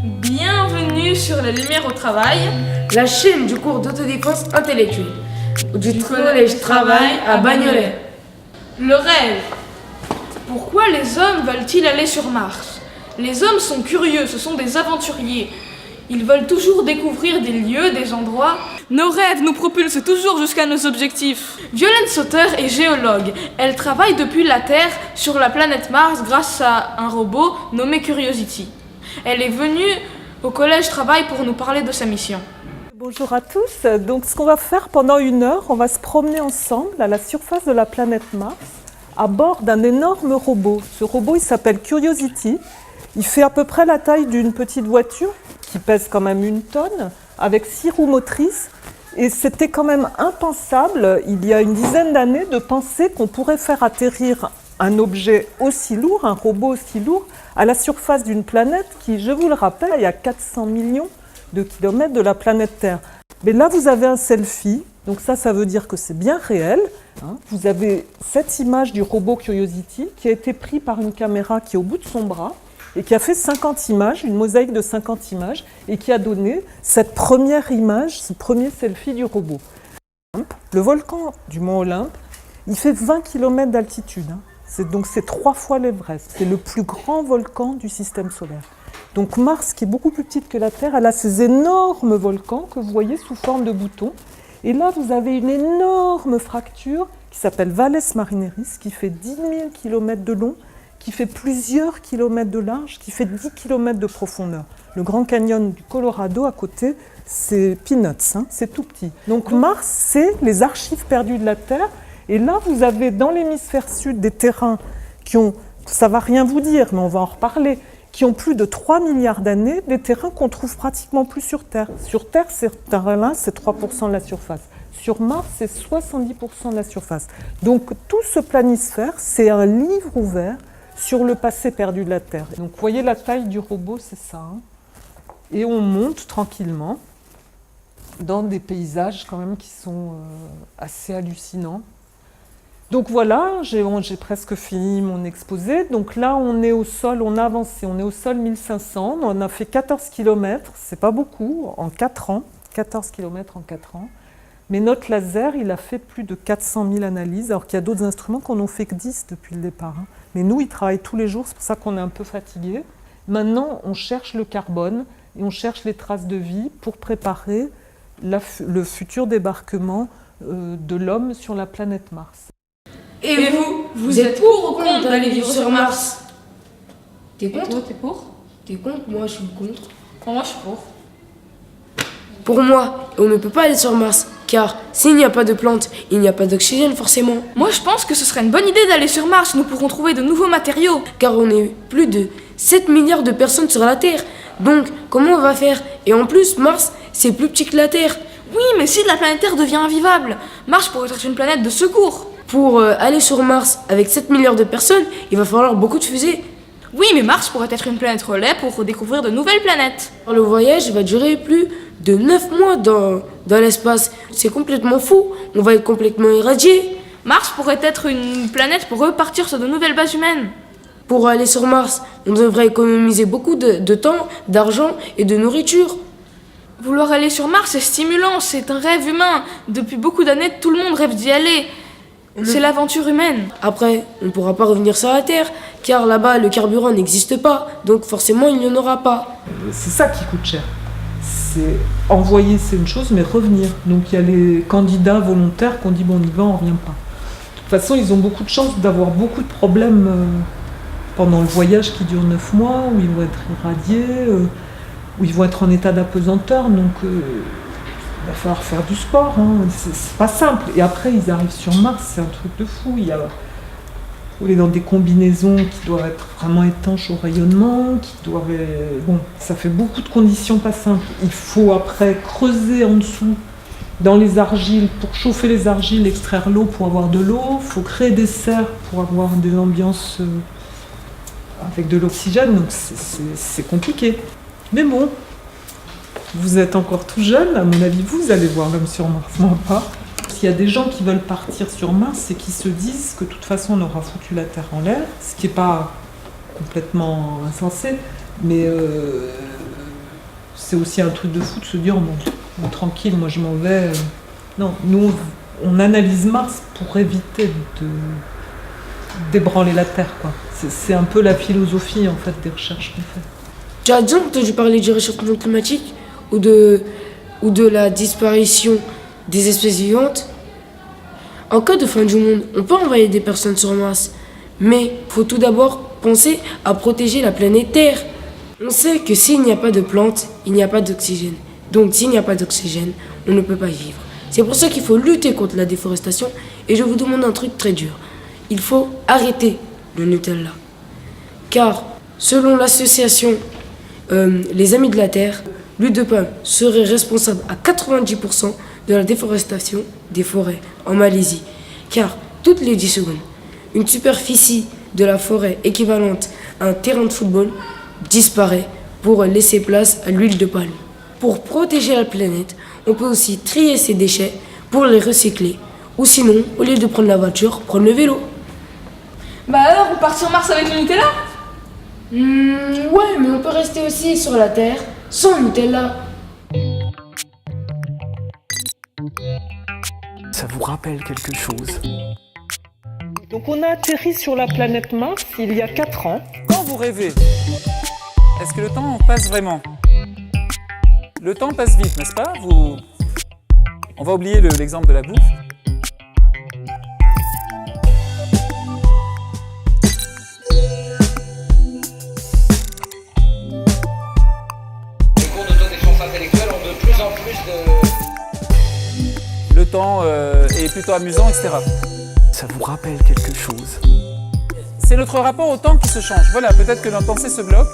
Bienvenue sur La Lumière au Travail, la chaîne du cours d'autodéfense intellectuelle du collège Travail à Bagnolet. Le rêve. Pourquoi les hommes veulent-ils aller sur Mars? Les hommes sont curieux, ce sont des aventuriers. Ils veulent toujours découvrir des lieux, des endroits. Nos rêves nous propulsent toujours jusqu'à nos objectifs. Violaine Sauter est géologue. Elle travaille depuis la Terre sur la planète Mars grâce à un robot nommé Curiosity. Elle est venue au collège Travail pour nous parler de sa mission. Bonjour à tous. Donc ce qu'on va faire pendant 1 heure, on va se promener ensemble à la surface de la planète Mars à bord d'un énorme robot. Ce robot, il s'appelle Curiosity. Il fait à peu près la taille d'une petite voiture qui pèse quand même 1 tonne, avec 6 roues motrices. Et c'était quand même impensable, il y a une dizaine d'années, de penser qu'on pourrait faire atterrir un objet aussi lourd, un robot aussi lourd, à la surface d'une planète qui, je vous le rappelle, est à 400 millions de kilomètres de la planète Terre. Mais là, vous avez un selfie, donc ça veut dire que c'est bien réel. Vous avez cette image du robot Curiosity qui a été prise par une caméra qui est au bout de son bras et qui a fait 50 images, une mosaïque de 50 images, et qui a donné cette première image, ce premier selfie du robot. Le volcan du Mont Olympe, il fait 20 km d'altitude. Donc c'est 3 fois l'Everest. C'est le plus grand volcan du système solaire. Donc Mars, qui est beaucoup plus petite que la Terre, elle a ces énormes volcans que vous voyez sous forme de boutons. Et là, vous avez une énorme fracture qui s'appelle Valles Marineris, qui fait 10 000 km de long, qui fait plusieurs kilomètres de large, qui fait 10 km de profondeur. Le Grand Canyon du Colorado, à côté, c'est peanuts, c'est tout petit. Donc Mars, c'est les archives perdues de la Terre. Et là, vous avez dans l'hémisphère sud des terrains qui ont, ça ne va rien vous dire, mais on va en reparler, qui ont plus de 3 milliards d'années, des terrains qu'on trouve pratiquement plus sur Terre. Sur Terre, ces terrains-là, c'est 3% de la surface. Sur Mars, c'est 70% de la surface. Donc tout ce planisphère, c'est un livre ouvert sur le passé perdu de la Terre. Donc vous voyez la taille du robot, c'est ça. Et on monte tranquillement dans des paysages quand même qui sont assez hallucinants. Donc voilà, j'ai presque fini mon exposé. Donc là, on est au sol, on a avancé, on est au sol 1500, on a fait 14 km, c'est pas beaucoup, en 4 ans, 14 km en 4 ans. Mais notre laser, il a fait plus de 400 000 analyses, alors qu'il y a d'autres instruments qu'on n'en fait que 10 depuis le départ. Mais nous, ils travaillent tous les jours, c'est pour ça qu'on est un peu fatigués. Maintenant, on cherche le carbone et on cherche les traces de vie pour préparer le futur débarquement de l'homme sur la planète Mars. Et vous êtes pour ou contre d'aller vivre sur Mars? T'es contre? Toi, t'es pour? T'es contre? Moi, je suis contre. Moi, je suis pour. Pour moi, on ne peut pas aller sur Mars, car s'il n'y a pas de plantes, il n'y a pas d'oxygène forcément. Moi, je pense que ce serait une bonne idée d'aller sur Mars. Nous pourrons trouver de nouveaux matériaux. Car on est plus de 7 milliards de personnes sur la Terre. Donc, comment on va faire? Et en plus, Mars, c'est plus petit que la Terre. Oui, mais si la planète Terre devient invivable, Mars pourrait être une planète de secours. Pour aller sur Mars avec 7 milliards de personnes, il va falloir beaucoup de fusées. Oui, mais Mars pourrait être une planète relais pour découvrir de nouvelles planètes. Le voyage va durer plus de 9 mois dans l'espace. C'est complètement fou, on va être complètement irradié. Mars pourrait être une planète pour repartir sur de nouvelles bases humaines. Pour aller sur Mars, on devrait économiser beaucoup de temps, d'argent et de nourriture. Vouloir aller sur Mars, c'est stimulant, c'est un rêve humain. Depuis beaucoup d'années, tout le monde rêve d'y aller. C'est l'aventure humaine. Après, on ne pourra pas revenir sur la Terre, car là-bas, le carburant n'existe pas, donc forcément, il n'y en aura pas. C'est ça qui coûte cher. C'est envoyer, c'est une chose, mais revenir. Donc il y a les candidats volontaires qui ont dit, bon, on y va, on ne revient pas. De toute façon, ils ont beaucoup de chance d'avoir beaucoup de problèmes pendant le voyage qui dure 9 mois, où ils vont être irradiés, où ils vont être en état d'apesanteur, donc il va falloir faire du sport, c'est pas simple. Et après, ils arrivent sur Mars, c'est un truc de fou. On est dans des combinaisons qui doivent être vraiment étanches au rayonnement, bon, ça fait beaucoup de conditions pas simples. Il faut après creuser en dessous, dans les argiles, pour chauffer les argiles, extraire l'eau pour avoir de l'eau. Il faut créer des serres pour avoir des ambiances avec de l'oxygène, donc c'est compliqué. Mais bon, vous êtes encore tout jeune, à mon avis, vous allez voir l'homme sur Mars, moi pas. S'il y a des gens qui veulent partir sur Mars, c'est qu'ils se disent que de toute façon on aura foutu la Terre en l'air, ce qui n'est pas complètement insensé, Mais c'est aussi un truc de fou de se dire, bon, tranquille, moi je m'en vais. Non, nous on analyse Mars pour éviter de d'ébranler la Terre, quoi. C'est un peu la philosophie en fait des recherches qu'on fait. Tu as déjà entendu parler du réchauffement climatique ou de la disparition des espèces vivantes? En cas de fin du monde, on peut envoyer des personnes sur Mars, mais il faut tout d'abord penser à protéger la planète Terre. On sait que s'il n'y a pas de plantes, il n'y a pas d'oxygène. Donc s'il n'y a pas d'oxygène, on ne peut pas vivre. C'est pour ça qu'il faut lutter contre la déforestation et je vous demande un truc très dur. Il faut arrêter le Nutella. Car selon l'association Les Amis de la Terre, l'huile de palme serait responsable à 90% de la déforestation des forêts en Malaisie. Car toutes les 10 secondes, une superficie de la forêt équivalente à un terrain de football disparaît pour laisser place à l'huile de palme. Pour protéger la planète, on peut aussi trier ses déchets pour les recycler. Ou sinon, au lieu de prendre la voiture, prendre le vélo. Bah alors, on part sur Mars avec le Nutella? Ouais, mais on peut rester aussi sur la Terre sans Nutella. Ça vous rappelle quelque chose? Donc on a atterri sur la planète Mars il y a 4 ans. Quand vous rêvez, est-ce que le temps passe vraiment? Le temps passe vite, n'est-ce pas? On va oublier l'exemple de la bouffe. Les cours d'autodéfense intellectuelle ont de plus en plus de... Le temps est plutôt amusant, etc. Ça vous rappelle quelque chose? C'est notre rapport au temps qui se change. Voilà, peut-être que notre pensée se bloque.